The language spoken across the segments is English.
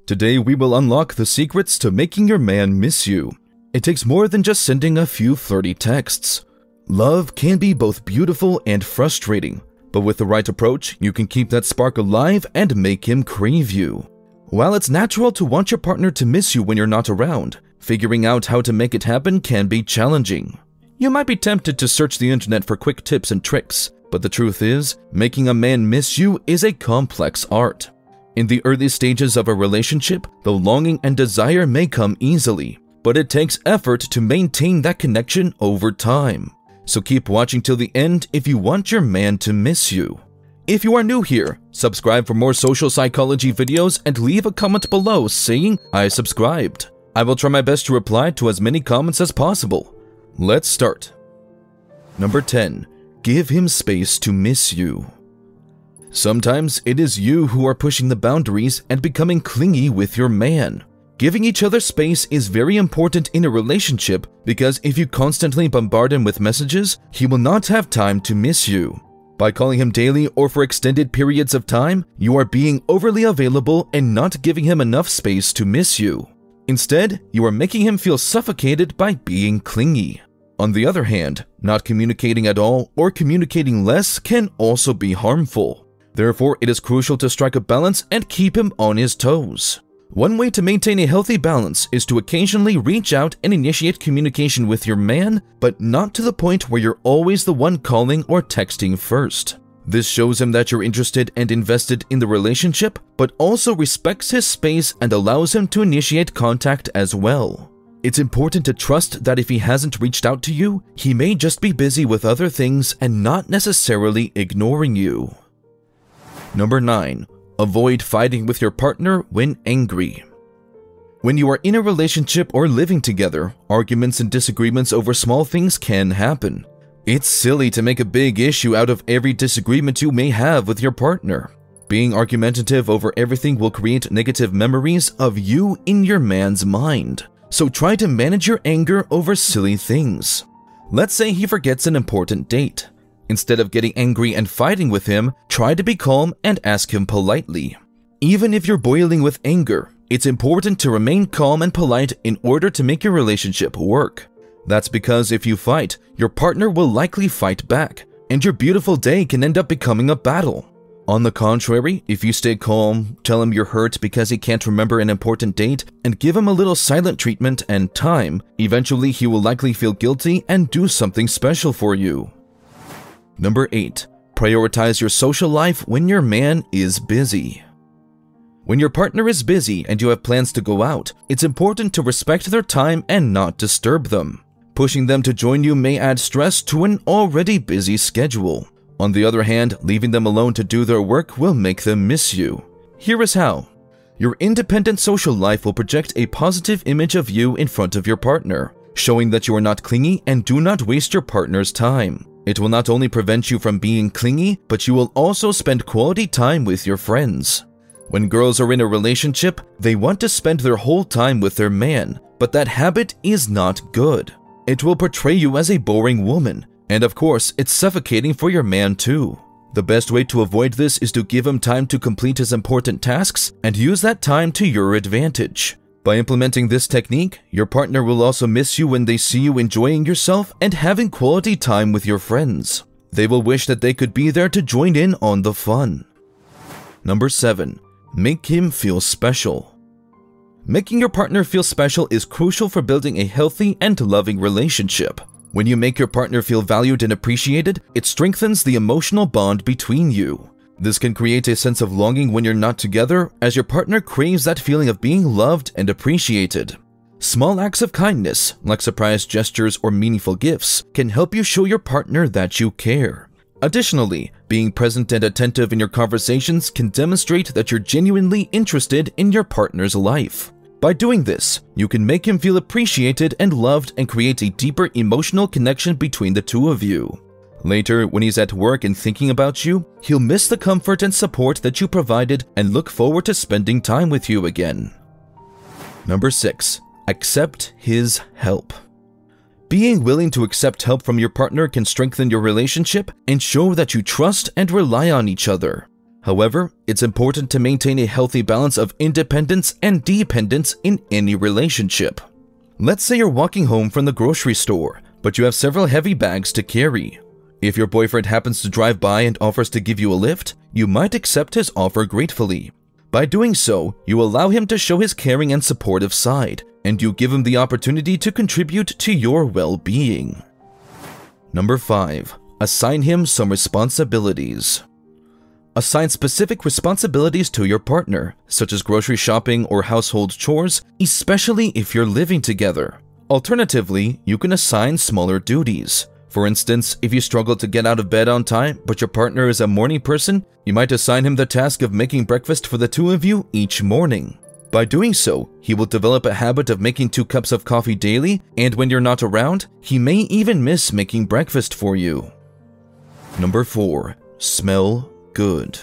Today we will unlock the secrets to making your man miss you. It takes more than just sending a few flirty texts. Love can be both beautiful and frustrating, but with the right approach, you can keep that spark alive and make him crave you. While it's natural to want your partner to miss you when you're not around, figuring out how to make it happen can be challenging. You might be tempted to search the internet for quick tips and tricks, but the truth is, making a man miss you is a complex art. In the early stages of a relationship, the longing and desire may come easily, but it takes effort to maintain that connection over time. So keep watching till the end if you want your man to miss you. If you are new here, subscribe for more social psychology videos and leave a comment below saying I subscribed. I will try my best to reply to as many comments as possible. Let's start. Number 10. Give him space to miss you. Sometimes it is you who are pushing the boundaries and becoming clingy with your man. Giving each other space is very important in a relationship because if you constantly bombard him with messages, he will not have time to miss you. By calling him daily or for extended periods of time, you are being overly available and not giving him enough space to miss you. Instead, you are making him feel suffocated by being clingy. On the other hand, not communicating at all or communicating less can also be harmful. Therefore, it is crucial to strike a balance and keep him on his toes. One way to maintain a healthy balance is to occasionally reach out and initiate communication with your man, but not to the point where you're always the one calling or texting first. This shows him that you're interested and invested in the relationship, but also respects his space and allows him to initiate contact as well. It's important to trust that if he hasn't reached out to you, he may just be busy with other things and not necessarily ignoring you. Number 9. Avoid fighting with your partner when angry. When you are in a relationship or living together, arguments and disagreements over small things can happen. It's silly to make a big issue out of every disagreement you may have with your partner. Being argumentative over everything will create negative memories of you in your man's mind. So try to manage your anger over silly things. Let's say he forgets an important date. Instead of getting angry and fighting with him, try to be calm and ask him politely. Even if you're boiling with anger, it's important to remain calm and polite in order to make your relationship work. That's because if you fight, your partner will likely fight back, and your beautiful day can end up becoming a battle. On the contrary, if you stay calm, tell him you're hurt because he can't remember an important date, and give him a little silent treatment and time, eventually he will likely feel guilty and do something special for you. Number 8. Prioritize your social life when your man is busy. When your partner is busy and you have plans to go out, it's important to respect their time and not disturb them. Pushing them to join you may add stress to an already busy schedule. On the other hand, leaving them alone to do their work will make them miss you. Here is how. Your independent social life will project a positive image of you in front of your partner, showing that you are not clingy and do not waste your partner's time. It will not only prevent you from being clingy, but you will also spend quality time with your friends. When girls are in a relationship, they want to spend their whole time with their man, but that habit is not good. It will portray you as a boring woman, and of course, it's suffocating for your man too. The best way to avoid this is to give him time to complete his important tasks and use that time to your advantage. By implementing this technique, your partner will also miss you when they see you enjoying yourself and having quality time with your friends. They will wish that they could be there to join in on the fun. Number 7. Make him feel special. Making your partner feel special is crucial for building a healthy and loving relationship. When you make your partner feel valued and appreciated, it strengthens the emotional bond between you. This can create a sense of longing when you're not together, as your partner craves that feeling of being loved and appreciated. Small acts of kindness, like surprise gestures or meaningful gifts, can help you show your partner that you care. Additionally, being present and attentive in your conversations can demonstrate that you're genuinely interested in your partner's life. By doing this, you can make him feel appreciated and loved and create a deeper emotional connection between the two of you. Later, when he's at work and thinking about you, he'll miss the comfort and support that you provided and look forward to spending time with you again. Number 6. Accept his help. Being willing to accept help from your partner can strengthen your relationship and show that you trust and rely on each other. However, it's important to maintain a healthy balance of independence and dependence in any relationship. Let's say you're walking home from the grocery store, but you have several heavy bags to carry. If your boyfriend happens to drive by and offers to give you a lift, you might accept his offer gratefully. By doing so, you allow him to show his caring and supportive side, and you give him the opportunity to contribute to your well-being. Number 5. Assign him some responsibilities. Assign specific responsibilities to your partner, such as grocery shopping or household chores, especially if you're living together. Alternatively, you can assign smaller duties. For instance, if you struggle to get out of bed on time, but your partner is a morning person, you might assign him the task of making breakfast for the two of you each morning. By doing so, he will develop a habit of making 2 cups of coffee daily, and when you're not around, he may even miss making breakfast for you. Number 4. Smell good.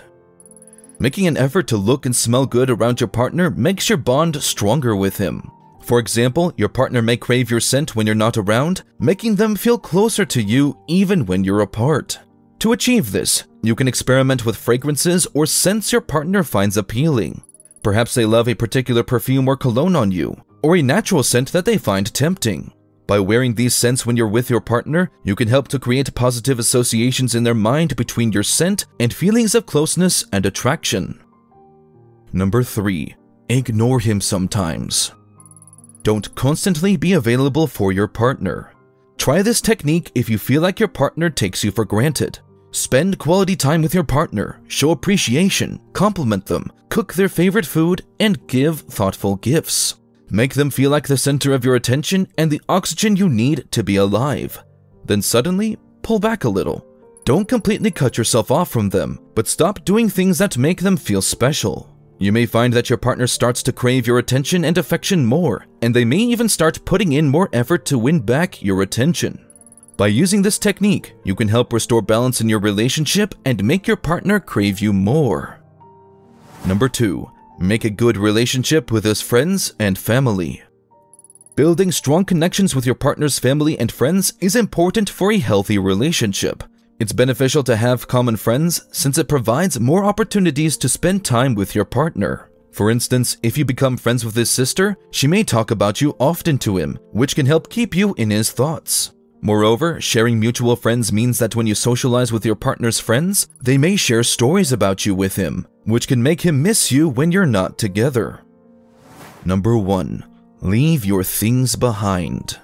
Making an effort to look and smell good around your partner makes your bond stronger with him. For example, your partner may crave your scent when you're not around, making them feel closer to you even when you're apart. To achieve this, you can experiment with fragrances or scents your partner finds appealing. Perhaps they love a particular perfume or cologne on you, or a natural scent that they find tempting. By wearing these scents when you're with your partner, you can help to create positive associations in their mind between your scent and feelings of closeness and attraction. Number 3. Ignore him sometimes. Don't constantly be available for your partner. Try this technique if you feel like your partner takes you for granted. Spend quality time with your partner, show appreciation, compliment them, cook their favorite food, and give thoughtful gifts. Make them feel like the center of your attention and the oxygen you need to be alive. Then suddenly, pull back a little. Don't completely cut yourself off from them, but stop doing things that make them feel special. You may find that your partner starts to crave your attention and affection more, and they may even start putting in more effort to win back your attention. By using this technique, you can help restore balance in your relationship and make your partner crave you more. Number 2. Make a good relationship with his friends and family. Building strong connections with your partner's family and friends is important for a healthy relationship. It's beneficial to have common friends since it provides more opportunities to spend time with your partner. For instance, if you become friends with his sister, she may talk about you often to him, which can help keep you in his thoughts. Moreover, sharing mutual friends means that when you socialize with your partner's friends, they may share stories about you with him, which can make him miss you when you're not together. Number 1. Leave your things behind.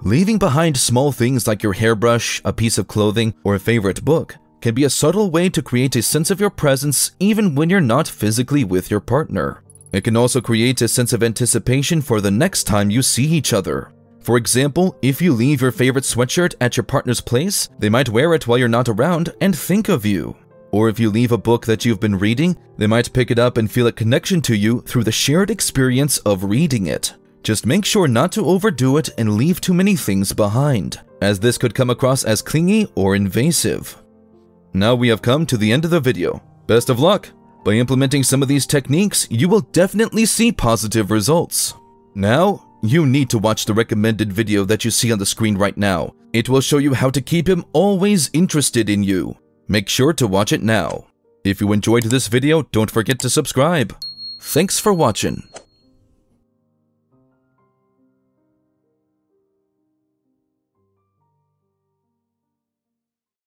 Leaving behind small things like your hairbrush, a piece of clothing, or a favorite book can be a subtle way to create a sense of your presence even when you're not physically with your partner. It can also create a sense of anticipation for the next time you see each other. For example, if you leave your favorite sweatshirt at your partner's place, they might wear it while you're not around and think of you. Or if you leave a book that you've been reading, they might pick it up and feel a connection to you through the shared experience of reading it. Just make sure not to overdo it and leave too many things behind, as this could come across as clingy or invasive. Now we have come to the end of the video. Best of luck! By implementing some of these techniques, you will definitely see positive results. Now, you need to watch the recommended video that you see on the screen right now. It will show you how to keep him always interested in you. Make sure to watch it now. If you enjoyed this video, don't forget to subscribe. Thanks for watching.